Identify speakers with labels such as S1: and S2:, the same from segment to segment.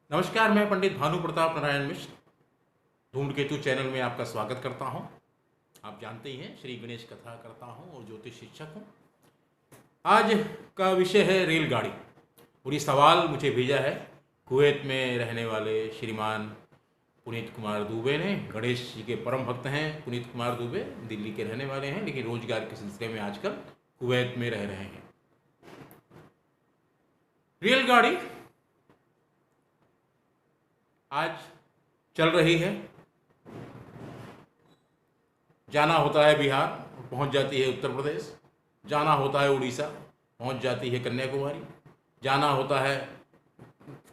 S1: नमस्कार, मैं पंडित भानु प्रताप नारायण मिश्र धूमकेतु चैनल में आपका स्वागत करता हूं। आप जानते ही हैं, श्री गणेश कथा करता हूं और ज्योतिष शिक्षक हूं। आज का विषय है रेलगाड़ी और ये सवाल मुझे भेजा है कुवैत में रहने वाले श्रीमान पुनीत कुमार दुबे ने। गणेश जी के परम भक्त हैं पुनीत कुमार दुबे, दिल्ली के रहने वाले हैं लेकिन रोजगार के सिलसिले में आजकल कुवैत में रह रहे हैं। रेलगाड़ी आज चल रही है, जाना होता है बिहार, पहुंच जाती है उत्तर प्रदेश, जाना होता है उड़ीसा, पहुंच जाती है कन्याकुमारी, जाना होता है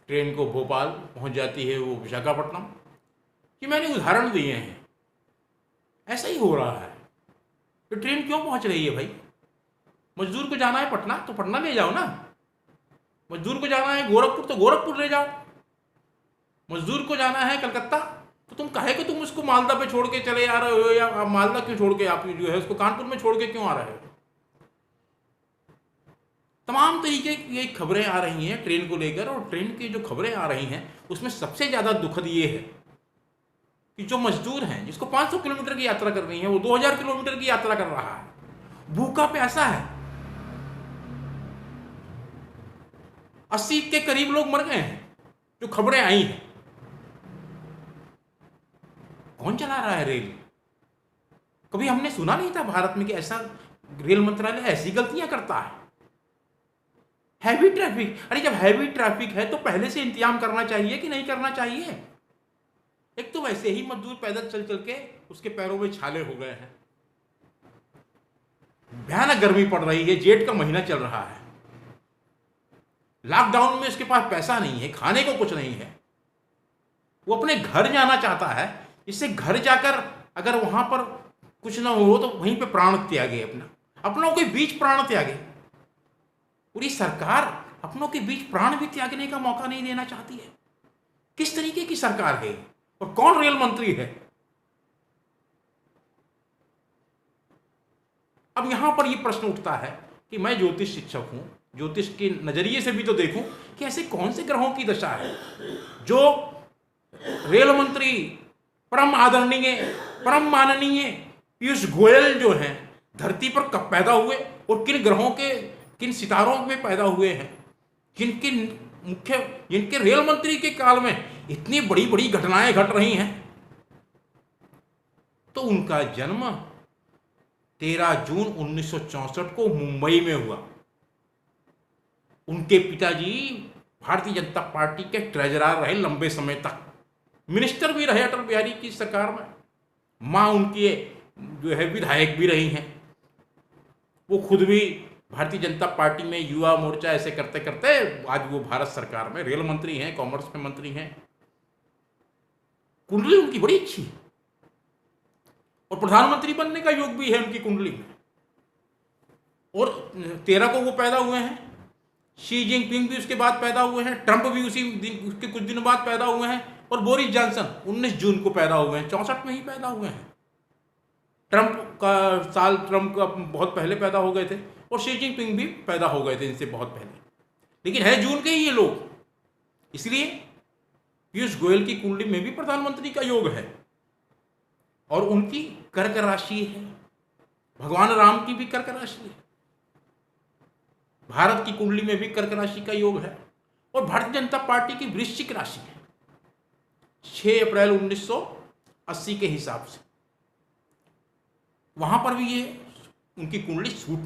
S1: ट्रेन को भोपाल, पहुंच जाती है वो विशाखापट्टनम। कि मैंने उदाहरण दिए हैं, ऐसा ही हो रहा है। तो ट्रेन क्यों पहुंच रही है भाई? मजदूर को जाना है पटना तो पटना ले जाओ ना, मजदूर को जाना है गोरखपुर तो गोरखपुर ले जाओ, मजदूर को जाना है कलकत्ता तो तुम काहे कि तुम उसको मालदा पे छोड़ के चले आ रहे हो, या आप मालदा क्यों छोड़ के, आप जो है उसको कानपुर में छोड़ के क्यों आ रहे हो? तमाम तरीके की ये खबरें आ रही हैं ट्रेन को लेकर, और ट्रेन की जो खबरें आ रही हैं उसमें सबसे ज़्यादा दुखद ये है कि जो मजदूर हैं जिसको 500 किलोमीटर की यात्रा करनी है वो 2000 किलोमीटर की यात्रा कर रहा है, भूखा प्यासा है। 80 के करीब लोग मर गए हैं, जो खबरें आई हैं। कौन चला रहा है रेल? कभी हमने सुना नहीं था भारत में कि ऐसा रेल मंत्रालय ऐसी गलतियां करता है। हैवी ट्रैफिक, अरे जब हैवी ट्रैफिक है तो पहले से इंतजाम करना चाहिए कि नहीं करना चाहिए? एक तो वैसे ही मजदूर पैदल चल चल के उसके पैरों में छाले हो गए हैं, भयानक गर्मी पड़ रही है, जेठ का महीना चल रहा है, लॉकडाउन में उसके पास पैसा नहीं है, खाने को कुछ नहीं है, वो अपने घर जाना चाहता है। इससे घर जाकर अगर वहां पर कुछ ना हो तो वहीं पे प्राण त्यागे, अपनों के बीच प्राण त्यागे। पूरी सरकार अपनों के बीच प्राण भी त्यागने का मौका नहीं देना चाहती है। किस तरीके की सरकार है और कौन रेल मंत्री है? अब यहां पर यह प्रश्न उठता है कि मैं ज्योतिष शिक्षक हूं, ज्योतिष के नजरिए से भी तो देखूं कि ऐसे कौन से ग्रहों की दशा है जो रेल मंत्री परम आदरणीय, परम माननीय पीयूष गोयल जो हैं धरती पर कब पैदा हुए और किन ग्रहों के, किन सितारों में पैदा हुए हैं, जिनके रेल मंत्री के काल में इतनी बड़ी बड़ी घटनाएं घट रही हैं। तो उनका जन्म 13 जून 1964 को मुंबई में हुआ। उनके पिताजी भारतीय जनता पार्टी के ट्रेजरर रहे लंबे समय तक, मिनिस्टर भी रहे अटल बिहारी की सरकार में। माँ उनकी जो है विधायक भी रही हैं। वो खुद भी भारतीय जनता पार्टी में युवा मोर्चा ऐसे करते करते आज वो भारत सरकार में रेल मंत्री हैं, कॉमर्स में मंत्री हैं। कुंडली उनकी बड़ी अच्छी है और प्रधानमंत्री बनने का योग भी है उनकी कुंडली में। और 13 को वो पैदा हुए हैं, शी जिनपिंग भी उसके बाद पैदा हुए हैं, ट्रंप भी उसी दिन, उसके कुछ दिनों बाद पैदा हुए हैं, और बोरिस जॉनसन 19 जून को पैदा हुए हैं, 64 में ही पैदा हुए हैं। ट्रंप का बहुत पहले पैदा हो गए थे और शी जिनपिंग भी पैदा हो गए थे इनसे बहुत पहले, लेकिन है जून के ही ये लोग। इसलिए पीयूष गोयल की कुंडली में भी प्रधानमंत्री का योग है और उनकी कर्क राशि है, भगवान राम की भी कर्क राशि है, भारत की कुंडली में भी कर्क राशि का योग है और भारतीय जनता पार्टी की वृश्चिक राशि है 6 अप्रैल 1980 के हिसाब से। वहां पर भी ये उनकी कुंडली सूट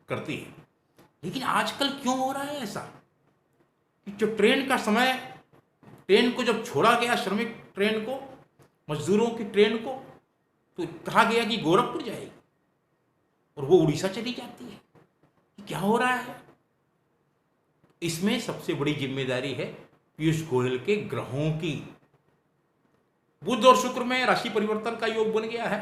S1: करती है। लेकिन आजकल क्यों हो रहा है ऐसा कि जो ट्रेन का समय, ट्रेन को जब छोड़ा गया, श्रमिक ट्रेन को, मजदूरों की ट्रेन को, तो कहा गया कि गोरखपुर जाएगी और वो उड़ीसा चली जाती है। क्या हो रहा है? इसमें सबसे बड़ी जिम्मेदारी है पीयूष गोयल के ग्रहों की। बुध और शुक्र में राशि परिवर्तन का योग बन गया है।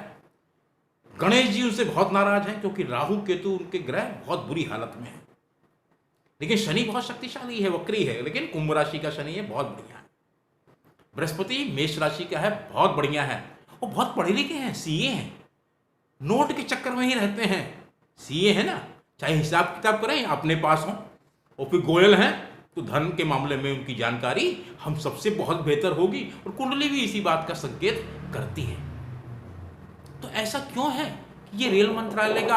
S1: गणेश जी उनसे बहुत नाराज हैं क्योंकि राहु केतु उनके ग्रह बहुत बुरी हालत में है। लेकिन शनि बहुत शक्तिशाली है, वक्री है, लेकिन कुंभ राशि का शनि है, बहुत बढ़िया है। बृहस्पति मेष राशि का है, बहुत बढ़िया है। वो बहुत पढ़े लिखे हैं, सीए हैं, नोट के चक्कर में ही रहते हैं। सीए है ना, चाहे हिसाब किताब करें अपने पास हो। और फिर गोयल हैं तो धन के मामले में उनकी जानकारी हम सबसे बहुत बेहतर होगी, और कुंडली भी इसी बात का संकेत करती है। तो ऐसा क्यों है कि ये रेल मंत्रालय का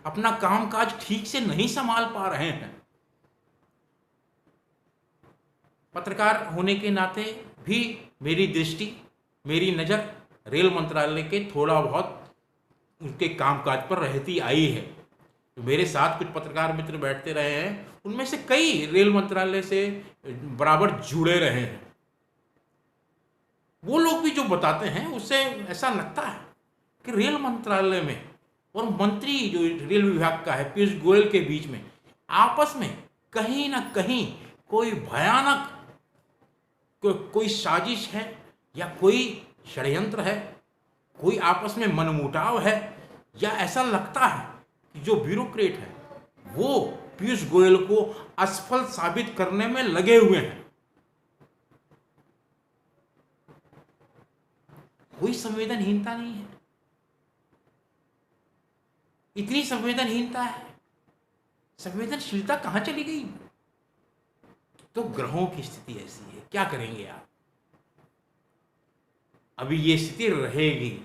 S1: अपना कामकाज ठीक से नहीं संभाल पा रहे हैं? पत्रकार होने के नाते भी मेरी दृष्टि, मेरी नज़र रेल मंत्रालय के थोड़ा बहुत उनके कामकाज पर रहती आई है। तो मेरे साथ कुछ पत्रकार मित्र बैठते रहे हैं, उनमें से कई रेल मंत्रालय से बराबर जुड़े रहे हैं। वो लोग भी जो बताते हैं उससे ऐसा लगता है कि रेल मंत्रालय में और मंत्री जो रेल विभाग का है पीयूष गोयल के बीच में आपस में कहीं ना कहीं कोई भयानक कोई साजिश है, या कोई षड्यंत्र है, कोई आपस में मनमुटाव है, या ऐसा लगता है कि जो ब्यूरोक्रेट है वो पीयूष गोयल को असफल साबित करने में लगे हुए हैं। कोई संवेदनहीनता नहीं है। इतनी संवेदनहीनता है, संवेदनशीलता कहां चली गई? तो ग्रहों की स्थिति ऐसी है, क्या करेंगे आप? अभी ये स्थिति रहेगी।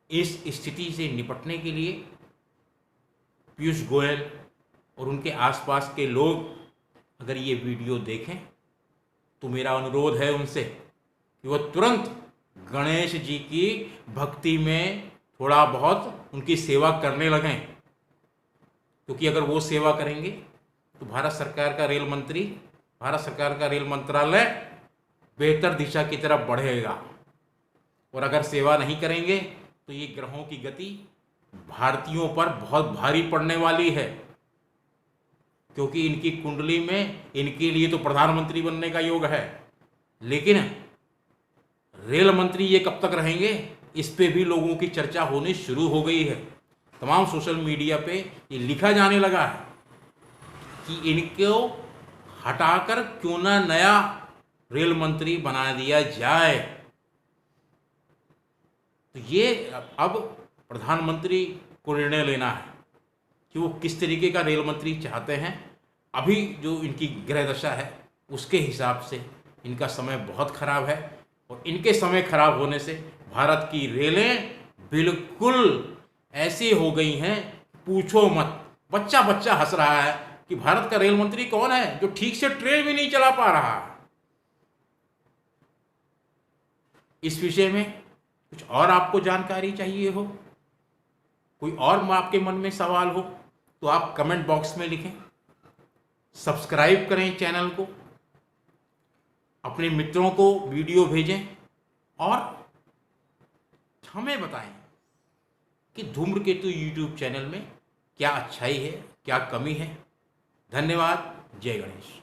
S1: इस स्थिति से निपटने के लिए पीयूष गोयल और उनके आसपास के लोग अगर ये वीडियो देखें तो मेरा अनुरोध है उनसे कि वह तुरंत गणेश जी की भक्ति में थोड़ा बहुत उनकी सेवा करने लगें, क्योंकि अगर वो सेवा करेंगे तो भारत सरकार का रेल मंत्रालय बेहतर दिशा की तरफ बढ़ेगा, और अगर सेवा नहीं करेंगे तो ये ग्रहों की गति भारतीयों पर बहुत भारी पड़ने वाली है, क्योंकि इनकी कुंडली में इनके लिए तो प्रधानमंत्री बनने का योग है, लेकिन रेल मंत्री ये कब तक रहेंगे, इस पे भी लोगों की चर्चा होनी शुरू हो गई है। तमाम सोशल मीडिया पे ये लिखा जाने लगा है कि इनको हटाकर क्यों ना नया रेल मंत्री बना दिया जाए। तो ये अब प्रधानमंत्री को निर्णय लेना है कि वो किस तरीके का रेल मंत्री चाहते हैं। अभी जो इनकी ग्रह दशा है उसके हिसाब से इनका समय बहुत खराब है, और इनके समय खराब होने से भारत की रेलें बिल्कुल ऐसी हो गई हैं, पूछो मत। बच्चा बच्चा हंस रहा है कि भारत का रेल मंत्री कौन है जो ठीक से ट्रेन भी नहीं चला पा रहा। इस विषय में कुछ और आपको जानकारी चाहिए हो, कोई और आपके मन में सवाल हो, तो आप कमेंट बॉक्स में लिखें। सब्सक्राइब करें चैनल को, अपने मित्रों को वीडियो भेजें, और हमें बताएं कि धूम्रकेतु यूट्यूब चैनल में क्या अच्छाई है, क्या कमी है। धन्यवाद। जय गणेश।